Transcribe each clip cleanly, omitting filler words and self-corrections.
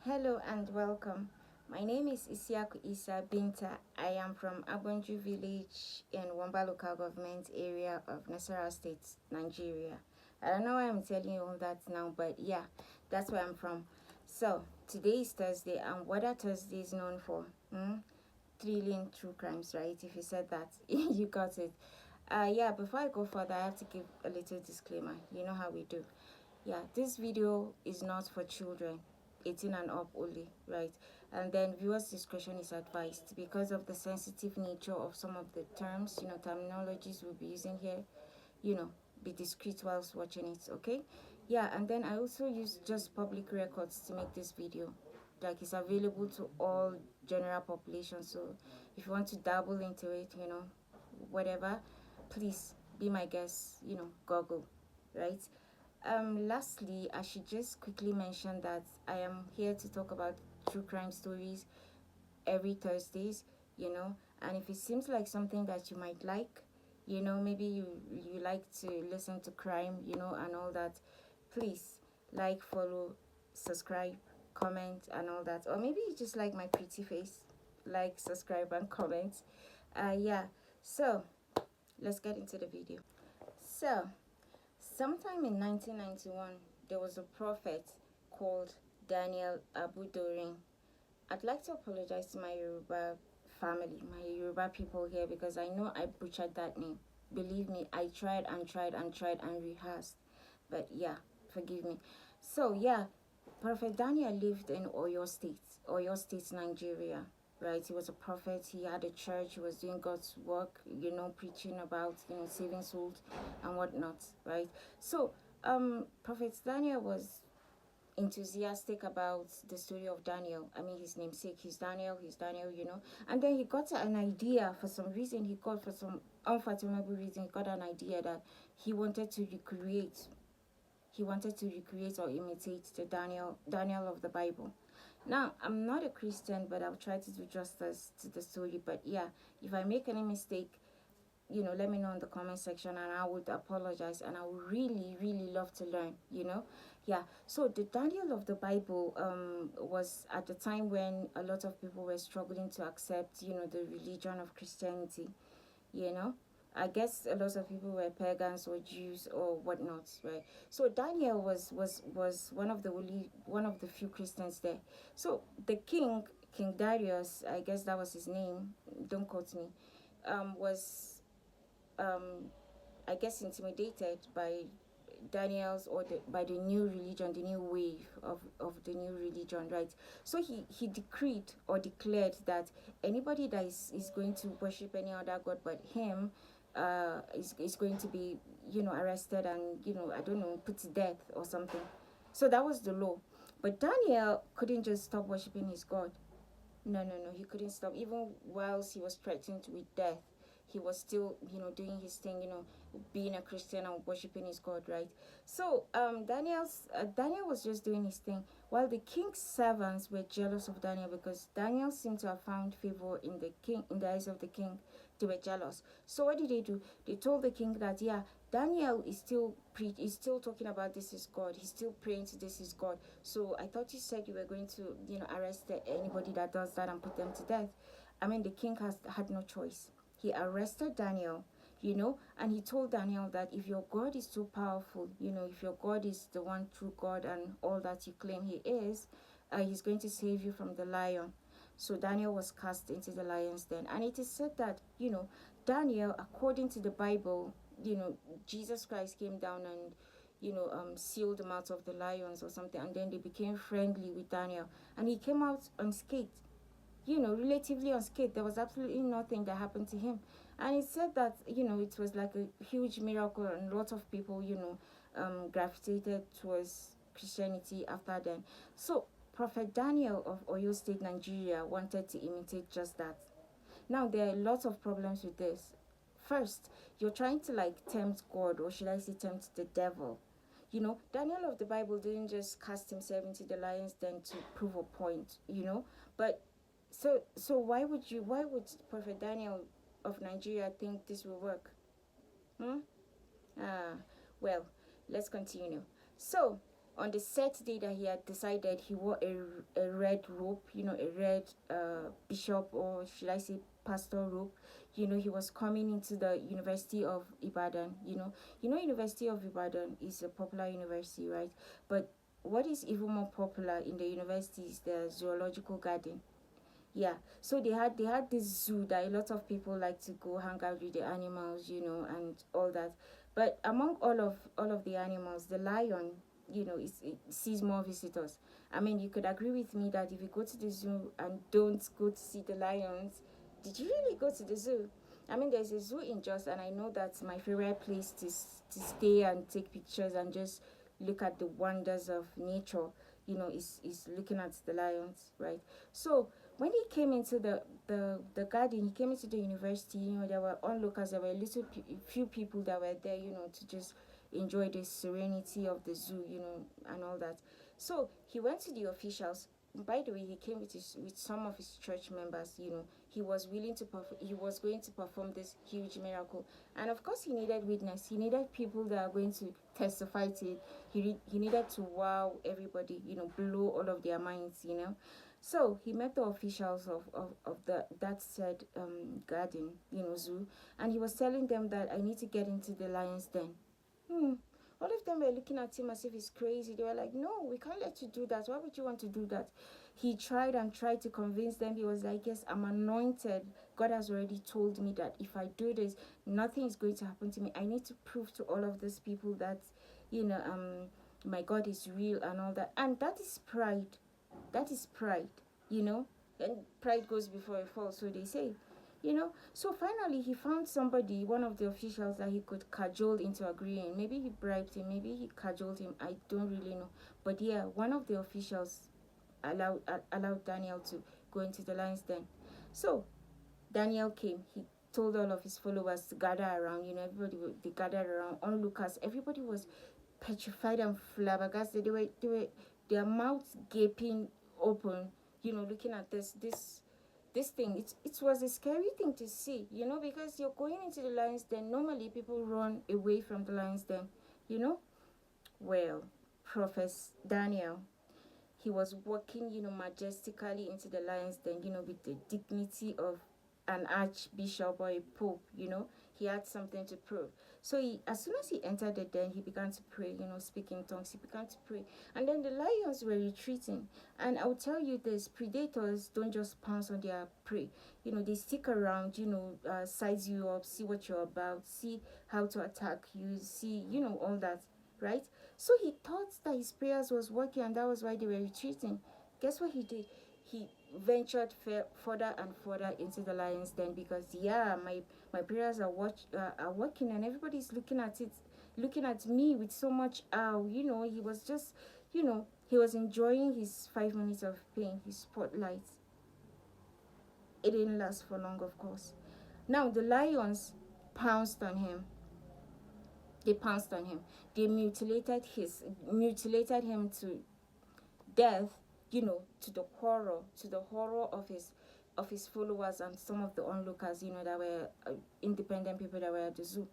Hello and welcome. My name is Isiaku Isa Binta. I am from Abonju village in Wamba local government area of Nasarawa State, Nigeria. I don't know why I'm telling you all that now, but yeah, that's where I'm from. So, today is Thursday, and what are Thursdays known for? Thrilling true crimes, right? If you said that, you got it. Yeah, before I go further, I have to give a little disclaimer. You know how we do. Yeah, this video is not for children 18 and up only, right? And then viewers discretion is advised because of the sensitive nature of some of the terms, terminologies we'll be using here. you know be discreet whilst watching it, okay? Yeah, and then I also use just public records to make this video. Like, it's available to all general population, so if you want to dabble into it, whatever, please be my guest, Google, right? Lastly, I should just quickly mention that I am here to talk about true crime stories every Thursdays, and if it seems like something that you might like, maybe you like to listen to crime, and all that, please like, follow, subscribe, comment, and all that. Or maybe you just like my pretty face, like, subscribe, and comment. Yeah, so let's get into the video. So, sometime in 1991, there was a prophet called Daniel Abu. I'd like to apologize to my Yoruba family, my Yoruba people here, because I know I butchered that name. Believe me, I tried and tried and tried and rehearsed. But yeah, forgive me. So yeah, Prophet Daniel lived in Oyo State, Nigeria. Right, he was a prophet. He had a church. He was doing God's work. Preaching about saving souls and whatnot. Right. So, Prophet Daniel was enthusiastic about the story of Daniel. I mean, his namesake, he's Daniel. And then he got an idea for some reason. For some unfathomable reason, he got an idea that he wanted to recreate. He wanted to recreate or imitate the Daniel of the Bible. Now, I'm not a Christian, but I'll try to do justice to the story. But yeah, if I make any mistake, let me know in the comment section, and I would apologize, and I would really, really love to learn, Yeah, so the Daniel of the Bible was at the time when a lot of people were struggling to accept, the religion of Christianity, you know. I guess a lot of people were pagans or Jews or whatnot, right? So Daniel was one of the few Christians there. So the King Darius, I guess that was his name, don't quote me, was um, I guess intimidated by Daniel's or by the new religion, the new wave of the new religion, right? So he decreed or declared that anybody that is going to worship any other god but him is going to be arrested and I don't know, put to death or something. So that was the law. But Daniel couldn't just stop worshiping his god. No, he couldn't stop. Even whilst he was threatened with death, he was still, doing his thing, being a Christian and worshiping his God, right? So, Daniel was just doing his thing, while the king's servants were jealous of Daniel because Daniel seemed to have found favor in the eyes of the king. They were jealous. So what did they do? They told the king that, yeah, Daniel is still talking about this is God. He's still praying to this is God. So I thought you said you were going to, arrest anybody that does that and put them to death. I mean, the king had no choice. He arrested Daniel, and he told Daniel that if your God is too powerful, if your God is the one true God and all that you claim he is, he's going to save you from the lion. So Daniel was cast into the lion's den. And it is said that, Daniel, according to the Bible, Jesus Christ came down and, sealed the mouth of the lions or something. And then they became friendly with Daniel. And he came out unscathed, relatively unscathed. There was absolutely nothing that happened to him. And it said that, it was like a huge miracle, and a lot of people, gravitated towards Christianity after then. So Prophet Daniel of Oyo State, Nigeria, wanted to imitate just that. Now, there are lots of problems with this. First, you're trying to like tempt God, or should I say tempt the devil. Daniel of the Bible didn't just cast himself into the lion's den to prove a point, but so why would Prophet Daniel of Nigeria think this will work? Hmm? Ah, well, let's continue. So, on the set day that he had decided, he wore a red robe, a red bishop, or should I say pastor robe. He was coming into the University of Ibadan. University of Ibadan is a popular university, right? But what is even more popular in the university is the zoological garden. Yeah, so they had this zoo that a lot of people like to go hang out with the animals, and all that. But among all of the animals, the lion, it sees more visitors. I mean, you could agree with me that if you go to the zoo and don't go to see the lions, did you really go to the zoo? I mean, there's a zoo in Jos, and I know that's my favorite place to stay and take pictures and just look at the wonders of nature. Is looking at the lions, right? So when he came into the garden, he came into the university. There were onlookers. There were few people that were there, to just enjoy the serenity of the zoo, and all that. So he went to the officials. By the way, he came with some of his church members. He was willing to he was going to perform this huge miracle, and of course, he needed witness. He needed people that are going to testify to it. He needed to wow everybody, blow all of their minds. So he met the officials of that said garden, zoo, and he was telling them that I need to get into the lion's den. Hmm. All of them were looking at him as if he's crazy. They were like, no, we can't let you do that. Why would you want to do that? He tried and tried to convince them. He was like, yes, I'm anointed. God has already told me that if I do this, nothing is going to happen to me. I need to prove to all of these people that, my God is real and all that. And that is pride. That is pride, you know. And pride goes before a fall, so they say. So finally he found somebody, one of the officials, that he could cajole into agreeing. Maybe he bribed him, maybe he cajoled him, I don't really know. But yeah, one of the officials allowed Daniel to go into the lion's den. So Daniel came. He told all of his followers to gather around. They gathered around. Onlookers, everybody was petrified and flabbergasted. They were their mouths gaping open. Looking at this thing. It was a scary thing to see. Because you're going into the lion's den. Normally, people run away from the lion's den. You know. Well, Prophet Daniel, he was walking, majestically into the lion's den, with the dignity of an archbishop or a pope. He had something to prove. So as soon as he entered the den, he began to pray, speaking in tongues. He began to pray. And then the lions were retreating. And I'll tell you this, predators don't just pounce on their prey. They stick around, size you up, see what you're about, see how to attack you, see, all that, right? So he thought that his prayers was working, and that was why they were retreating. Guess what he did? He ventured further and further into the lion's den, because yeah, my prayers are working, and everybody's looking at it, looking at me with so much awe. He was just, he was enjoying his 5 minutes of pain, his spotlight. It didn't last for long, of course. Now the lions pounced on him. They pounced on him. They mutilated him to death, to the horror of his followers and some of the onlookers, that were independent people that were at the zoo.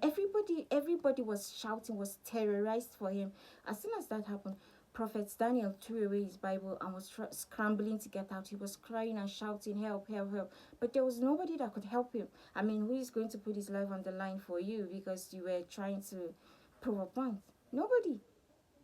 Everybody was shouting, was terrorized for him. As soon as that happened, Prophet Daniel threw away his Bible and was scrambling to get out. He was crying and shouting, help, help, help. But there was nobody that could help him. I mean, who is going to put his life on the line for you because you were trying to prove a point? Nobody.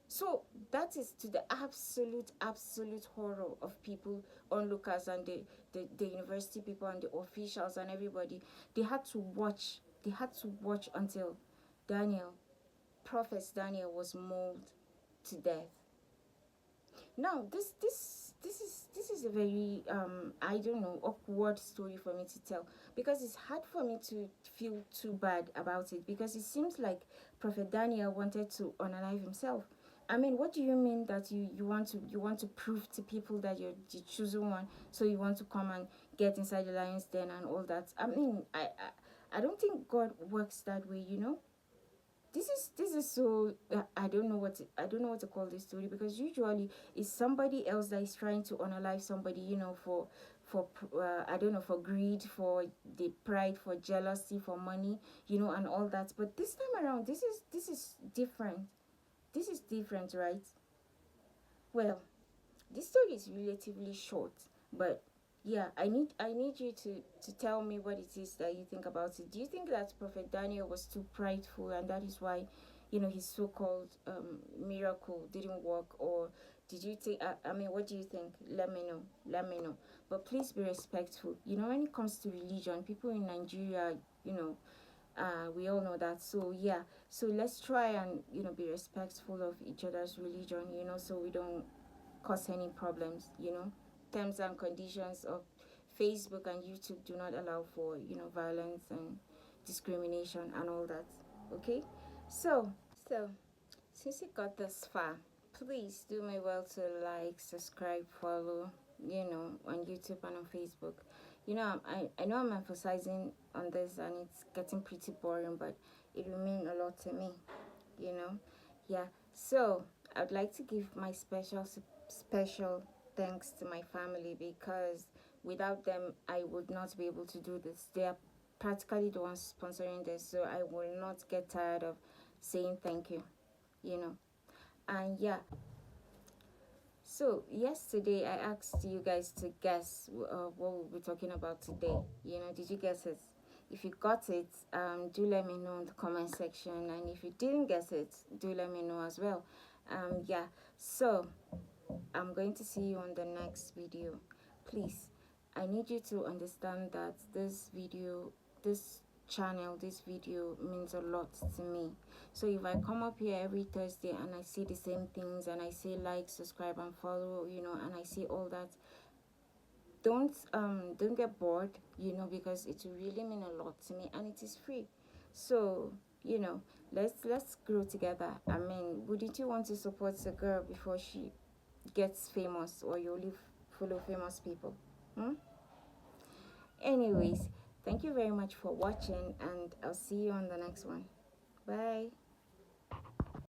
So that is to the absolute horror of people, onlookers, and the university people and the officials and everybody. They had to watch. They had to watch until Prophet Daniel, was mauled to death. Now this is a very I don't know, awkward story for me to tell, because it's hard for me to feel too bad about it, because it seems like Prophet Daniel wanted to unalive himself. I mean, what do you mean that you want to prove to people that you're the chosen one, so you want to come and get inside the lion's den and all that? I mean, I don't think God works that way. This is so I don't know what to call this story, because usually it's somebody else that is trying to unalive somebody, for I don't know, for greed, for the pride, for jealousy, for money, and all that. But this time around, this is different. this is different, right? Well, this story is relatively short, but yeah, I need you to tell me what it is that you think about it. Do you think that Prophet Daniel was too prideful, and that is why, his so-called miracle didn't work? Or did you think, I mean, what do you think? Let me know. Let me know. But please be respectful. When it comes to religion, people in Nigeria, you know we all know that. So yeah, so let's try and be respectful of each other's religion, so we don't cause any problems. Terms and conditions of Facebook and YouTube do not allow for violence and discrimination and all that. Okay. So since you got this far, please do me well to like, subscribe, follow, on YouTube and on Facebook. I know I'm emphasizing on this and it's getting pretty boring, but it will mean a lot to me, you know. Yeah. So I'd like to give my special thanks to my family, because without them I would not be able to do this. They are practically the ones sponsoring this, so I will not get tired of saying thank you, you know. And yeah, so yesterday I asked you guys to guess what we'll be talking about today. Did you guess it? If you got it, do let me know in the comment section, and if you didn't guess it, do let me know as well. Yeah. So I'm going to see you on the next video. Please, I need you to understand that this channel, this video means a lot to me. So if I come up here every Thursday and I see the same things and I say like, subscribe and follow, and I see all that, don't get bored, because it will really mean a lot to me, and it is free. So let's grow together. I mean, wouldn't you want to support a girl before she gets famous, or you only follow famous people? Hmm? Anyways, thank you very much for watching, and I'll see you on the next one. Bye.